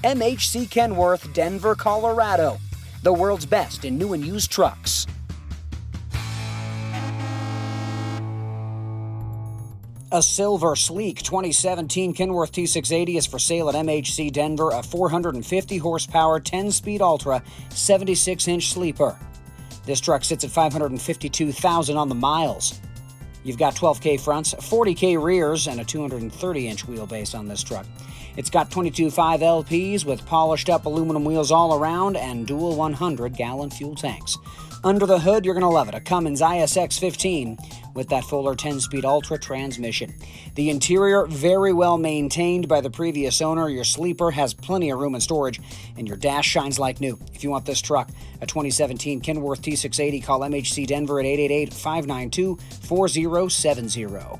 MHC Kenworth, Denver, Colorado. The world's best in new and used trucks. A silver, sleek 2017 Kenworth T680 is for sale at MHC Denver, a 450 horsepower, 10-speed Ultra, 76-inch sleeper. This truck sits at 552,000 on the miles. You've got 12K fronts, 40K rears, and a 230-inch wheelbase on this truck. It's got 22.5 LPs with polished-up aluminum wheels all around and dual 100-gallon fuel tanks. Under the hood, you're going to love it, a Cummins ISX-15 with that Fuller 10-speed Ultra transmission. The interior, very well maintained by the previous owner. Your sleeper has plenty of room and storage, and your dash shines like new. If you want this truck, a 2017 Kenworth T680, call MHC Denver at 888-592-4070.